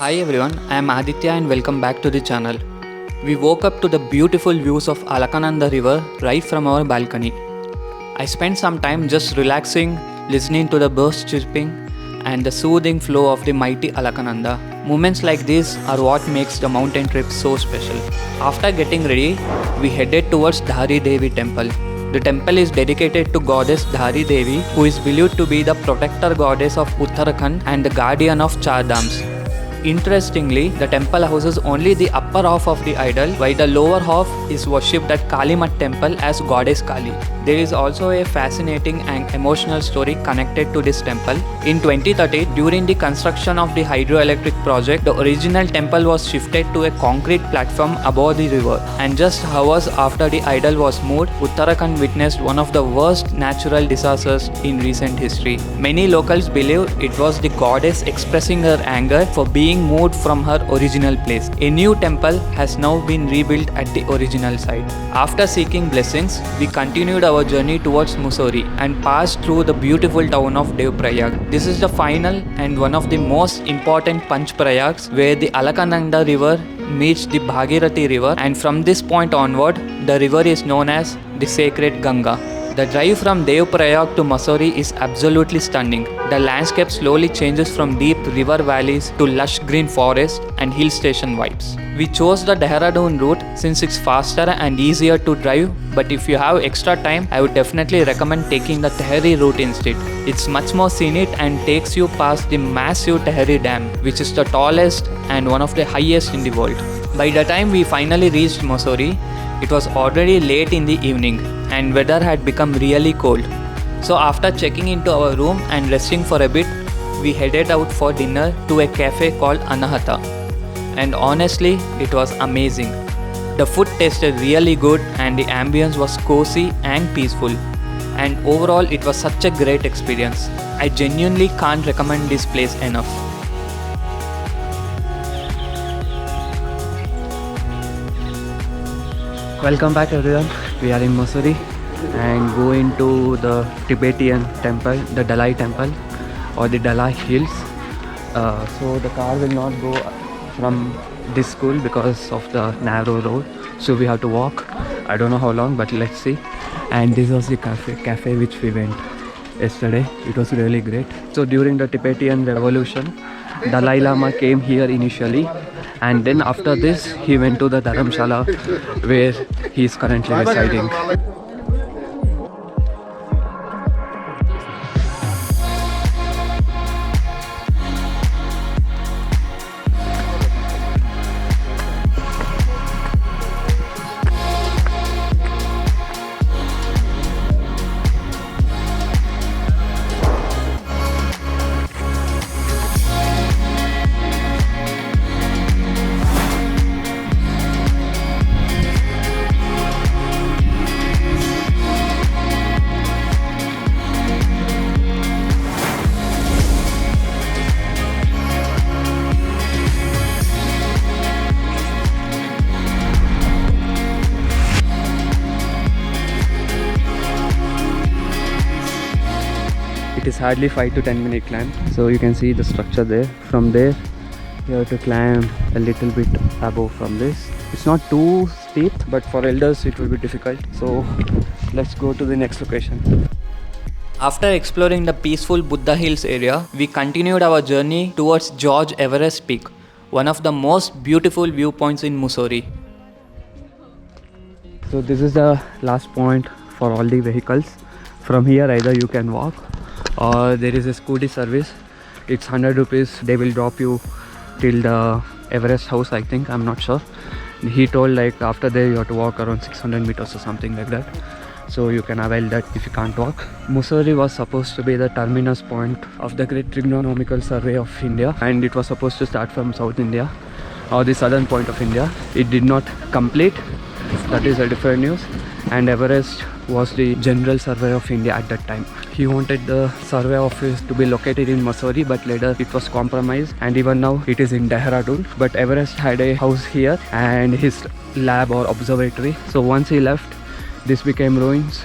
Hi everyone, I am Aditya and welcome back to the channel. We woke up to the beautiful views of Alakananda river right from our balcony. I spent some time just relaxing, listening to the birds chirping and the soothing flow of the mighty Alakananda. Moments like these are what makes the mountain trip so special. After getting ready, we headed towards Dhari Devi Temple. The temple is dedicated to goddess Dhari Devi, who is believed to be the protector goddess of Uttarakhand and the guardian of Char Dhams. Interestingly, the temple houses only the upper half of the idol, while the lower half is worshipped at Kalimat temple as goddess Kali. There is also a fascinating and emotional story connected to this temple. In 2013, during the construction of the hydroelectric project, the original temple was shifted to a concrete platform above the river. And just hours after the idol was moved, Uttarakhand witnessed one of the worst natural disasters in recent history. Many locals believe it was the goddess expressing her anger for being moved from her original place. A new temple has now been rebuilt at the original site. After seeking blessings, we continued our journey towards Musoorie and passed through the beautiful town of DevPrayag. This is the final and one of the most important Panch Prayags where the Alakananda river meets the Bhagirathi river, and from this point onward, the river is known as the sacred Ganga. The drive from DevPrayag to Mussorie is absolutely stunning. The landscape slowly changes from deep river valleys to lush green forest and hill station vibes. We chose the Dehradun route since it's faster and easier to drive, but if you have extra time, I would definitely recommend taking the Dhari route instead. It's much more scenic and takes you past the massive Dhari Dam, which is the tallest and one of the highest in the world. By the time we finally reached Mussorie, it was already late in the evening and weather had become really cold. So after checking into our room and resting for a bit, we headed out for dinner to a cafe called Anahata. And honestly, it was amazing. The food tasted really good and the ambience was cozy and peaceful. And overall, it was such a great experience. I genuinely can't recommend this place enough. Welcome back everyone. We are in Mussoorie and going to the Tibetan temple, the Dalai Temple or the Dalai Hills. So the car will not go from this school because of the narrow road. So we have to walk. I don't know how long, but let's see. And this was the cafe which we went yesterday. It was really great. So during the Tibetan revolution, Dalai Lama came here initially. And then after this, he went to the Dharamshala where he is currently residing. It is hardly 5 to 10 minute climb. So you can see the structure there. From there you have to climb a little bit above from this. It's not too steep, but for elders it will be difficult. So let's go to the next location. After exploring the peaceful Buddha Hills area, we continued our journey towards George Everest Peak, one of the most beautiful viewpoints in Musoorie. So this is the last point for all the vehicles. From here either you can walk or there is a scooty service. It's 100 rupees. They will drop you till the Everest house, I think. I'm not sure. He told like after there you have to walk around 600 meters or something like that. So you can avail that if you can't walk. Musoorie was supposed to be the terminus point of the Great Trigonometrical Survey of India, and it was supposed to start from South India or the southern point of India. It did not complete. That is a different news. And Everest was the General Survey of India at that time. He wanted the survey office to be located in Musoorie, but later it was compromised and even now it is in Dehradun. But Everest had a house here and his lab or observatory. So once he left, this became ruins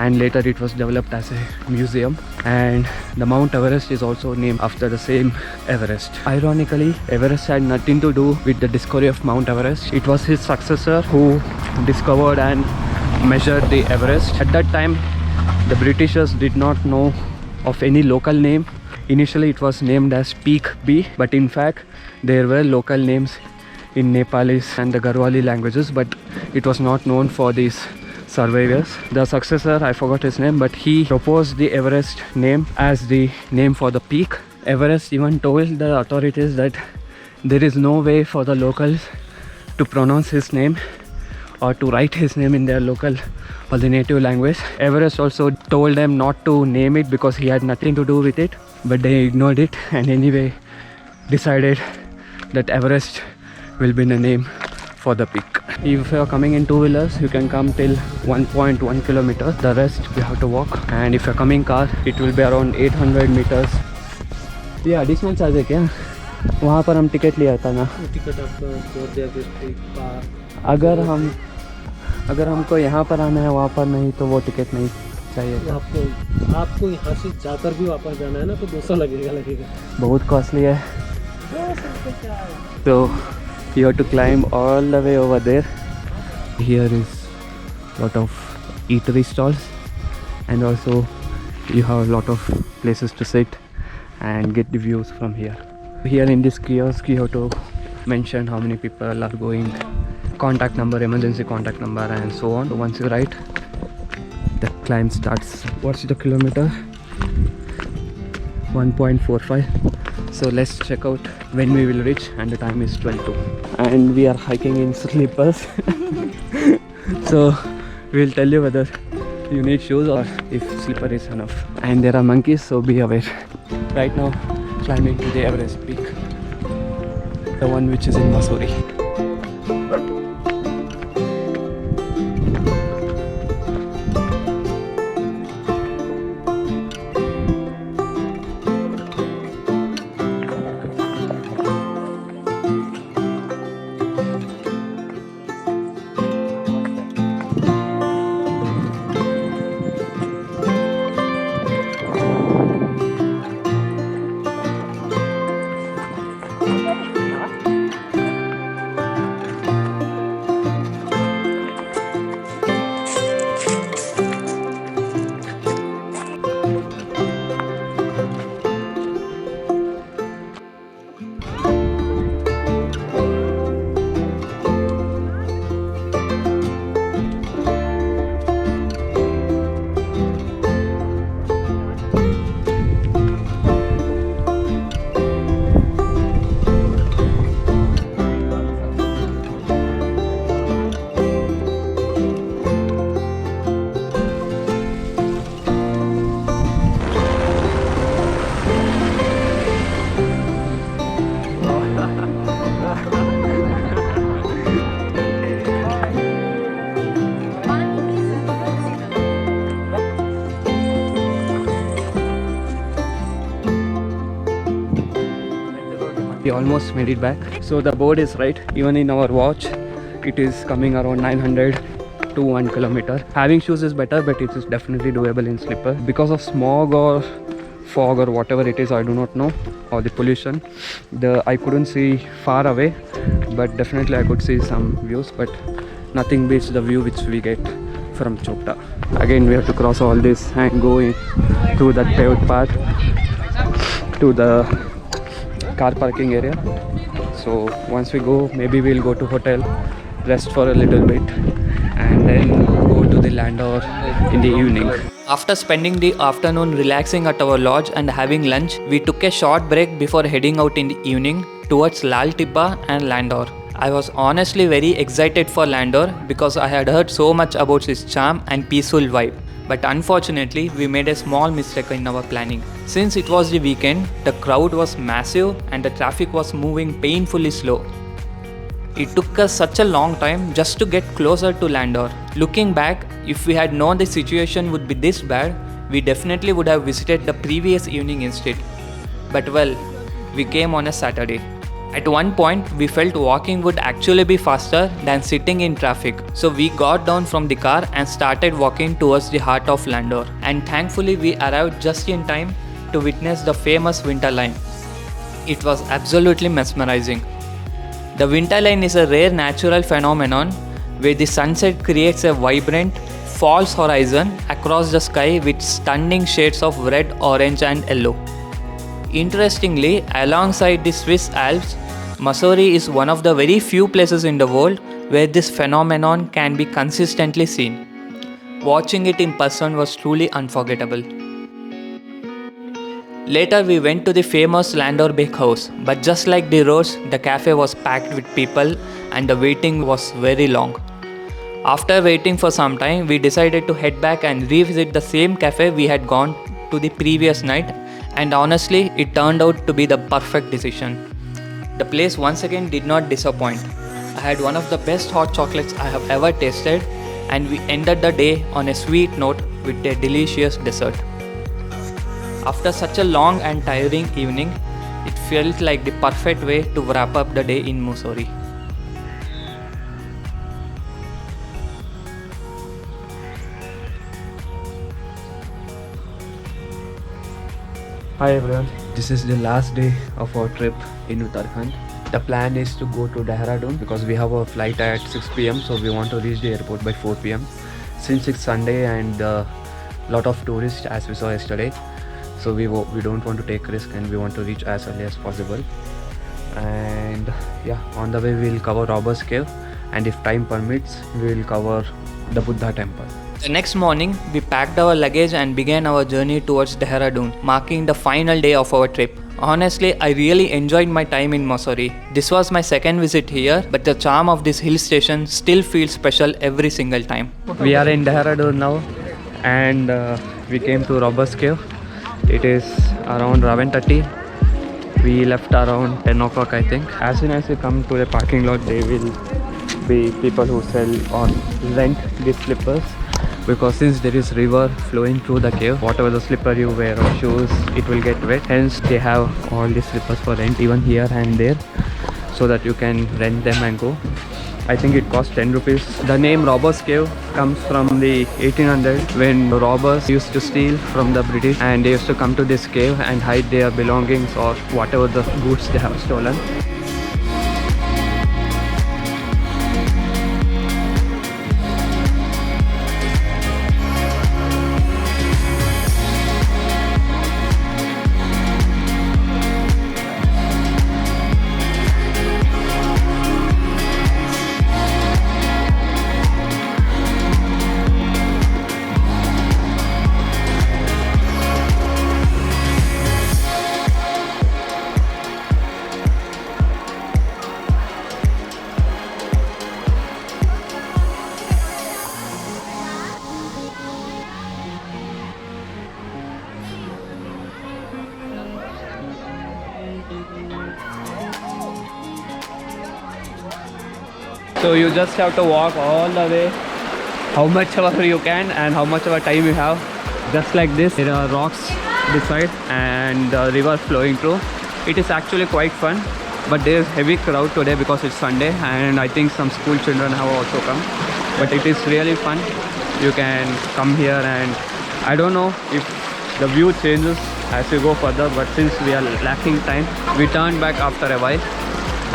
and later it was developed as a museum. And the Mount Everest is also named after the same Everest. Ironically, Everest had nothing to do with the discovery of Mount Everest. It was his successor who discovered and measured the Everest. At that time, the Britishers did not know of any local name. Initially it was named as Peak B, but in fact there were local names in Nepalese and the Garhwali languages, but it was not known for these surveyors. The successor, I forgot his name, but he proposed the Everest name as the name for the peak. Everest even told the authorities that there is no way for the locals to pronounce his name or to write his name in their local or the native language. Everest also told them not to name it because he had nothing to do with it, but they ignored it and anyway decided that Everest will be the name for the peak. If you are coming in two-wheelers, you can come till 1.1 kilometers. The rest you have to walk. And if you are coming car, it will be around 800 meters. ये additional charge है क्या? वहाँ पर हम ticket लिया था ना. Ticket आपको अगर हमको यहाँ पर आना है वहाँ पर नहीं तो वो टिकट नहीं चाहिए. आपको यहाँ से जाकर भी वापस जाना है ना तो 200 लगेगा. बहुत कॉस्टली है. So you have to climb all the way over there. Here is lot of eatery stalls and also you have a lot of places to sit and get the views from here. Here in this kiosk you have to mention how many people are going, contact number, emergency contact number and so on. So once you write, the climb starts. What's the kilometer? 1.45. So let's check out when we will reach, and the time is 12:02 and we are hiking in slippers. So we'll tell you whether you need shoes or if slipper is enough. And there are monkeys, so be aware. Right now climbing to the Everest peak, the one which is in Musoorie. We almost made it back. So the board is right. Even in our watch, it is coming around 900 to 1 kilometer. Having shoes is better, but it is definitely doable in slipper. Because of smog or fog or whatever it is, I do not know, or the pollution, I couldn't see far away, but definitely I could see some views, but nothing beats the view which we get from Chopta. Again, we have to cross all this and go in through that paved path to the car parking area. So once we go, maybe we'll go to hotel, rest for a little bit, and then go to the Landour in the evening. After spending the afternoon relaxing at our lodge and having lunch, we took a short break before heading out in the evening towards Lal Tibba and Landour. I was honestly very excited for Landour because I had heard so much about its charm and peaceful vibe. But unfortunately, we made a small mistake in our planning. Since it was the weekend, the crowd was massive and the traffic was moving painfully slow. It took us such a long time just to get closer to Landour. Looking back, if we had known the situation would be this bad, we definitely would have visited the previous evening instead. But well, we came on a Saturday. At one point, we felt walking would actually be faster than sitting in traffic. So we got down from the car and started walking towards the heart of Landour. And thankfully, we arrived just in time to witness the famous winter line. It was absolutely mesmerizing. The winter line is a rare natural phenomenon where the sunset creates a vibrant, false horizon across the sky with stunning shades of red, orange, and yellow. Interestingly, alongside the Swiss Alps, Musoorie is one of the very few places in the world where this phenomenon can be consistently seen. Watching it in person was truly unforgettable. Later, we went to the famous Landour Bakehouse, but just like the roads, the cafe was packed with people and the waiting was very long. After waiting for some time, we decided to head back and revisit the same cafe we had gone to the previous night, and honestly, it turned out to be the perfect decision. The place once again did not disappoint. I had one of the best hot chocolates I have ever tasted, and we ended the day on a sweet note with a delicious dessert. After such a long and tiring evening, it felt like the perfect way to wrap up the day in Musoorie. Hi everyone, this is the last day of our trip in Uttarakhand. The plan is to go to Dehradun because we have a flight at 6 pm, so we want to reach the airport by 4 pm. Since it's Sunday and a lot of tourists as we saw yesterday, so we don't want to take risk and we want to reach as early as possible. And yeah, on the way we'll cover Robbers Cave, and if time permits, we will cover the Buddha temple. The next morning, we packed our luggage and began our journey towards Dehradun, marking the final day of our trip. Honestly, I really enjoyed my time in Mussorie. This was my second visit here, but the charm of this hill station still feels special every single time. We are in Dehradun now, and we came to Robbers Cave. It is around 11:30. We left around 10 o'clock, I think. As soon as we come to the parking lot, there will be people who sell or rent these slippers, because since there is river flowing through the cave, whatever the slipper you wear or shoes, it will get wet. Hence they have all these slippers for rent even here and there, so that you can rent them and go. I think it costs 10 rupees. The name Robbers Cave comes from the 1800, when robbers used to steal from the British, and they used to come to this cave and hide their belongings or whatever the goods they have stolen. So you just have to walk all the way, how much ever you can and how much ever time you have. Just like this, there are rocks beside and the river flowing through. It is actually quite fun, but there is heavy crowd today because it's Sunday, and I think some school children have also come. But it is really fun. You can come here, and I don't know if the view changes as you go further, but since we are lacking time, we turn back after a while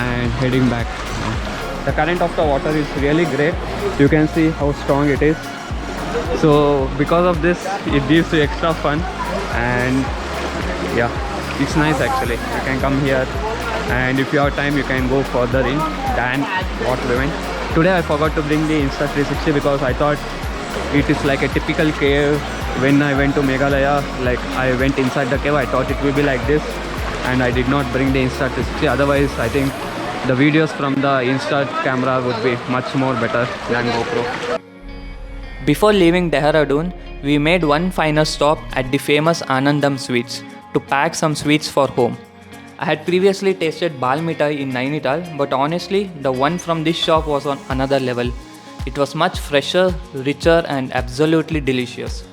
and heading back now. The current of the water is really great. You can see how strong it is. So because of this, it gives you extra fun, and yeah, it's nice actually. You can come here, and if you have time, you can go further in than what we went. Today I forgot to bring the Insta360 because I thought it is like a typical cave. When I went to Meghalaya, like I went inside the cave, I thought it will be like this, and I did not bring the Insta360. Otherwise, I think the videos from the Insta camera would be much more better than GoPro. Before leaving Dehradun, we made one final stop at the famous Anandam sweets to pack some sweets for home. I had previously tasted bal mithai in Nainital, but honestly, the one from this shop was on another level. It was much fresher, richer, and absolutely delicious.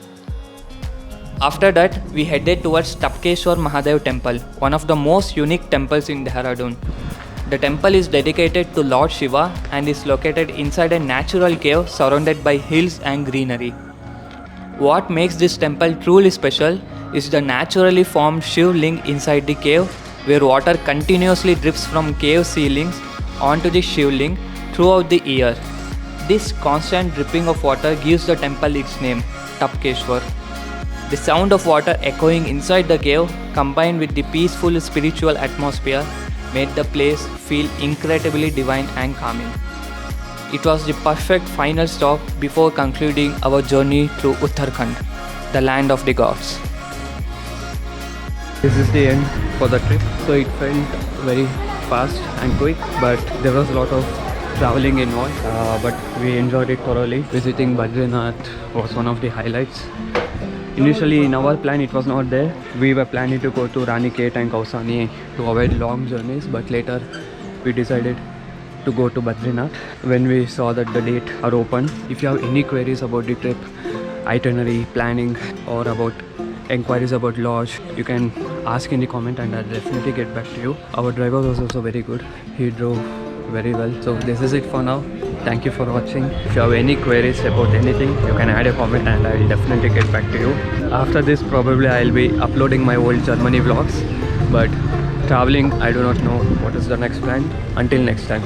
After that, we headed towards Tapkeshwar Temple, one of the most unique temples in Dehradun. The temple is dedicated to Lord Shiva and is located inside a natural cave surrounded by hills and greenery. What makes this temple truly special is the naturally formed Shiv Ling inside the cave, where water continuously drips from cave ceilings onto the Shiv Ling throughout the year. This constant dripping of water gives the temple its name, Tapkeshwar. The sound of water echoing inside the cave, combined with the peaceful spiritual atmosphere, made the place feel incredibly divine and calming. It was the perfect final stop before concluding our journey through Uttarakhand, the land of the gods. This is the end for the trip. So it felt very fast and quick, but there was a lot of traveling involved. But we enjoyed it thoroughly. Visiting Badrinath was one of the highlights. Initially in our plan it was not there. We were planning to go to Ranikhet and Kausani to avoid long journeys, but later we decided to go to Badrinath when we saw that the date are open. If you have any queries about the trip, itinerary, planning, or about enquiries about lodge, you can ask in the comment and I'll definitely get back to you. Our driver was also very good. He drove very well. So this is it for now. Thank you for watching. If you have any queries about anything, you can add a comment and I will definitely get back to you. After this, probably I'll be uploading my old Germany vlogs. But traveling, I do not know what is the next plan. Until next time.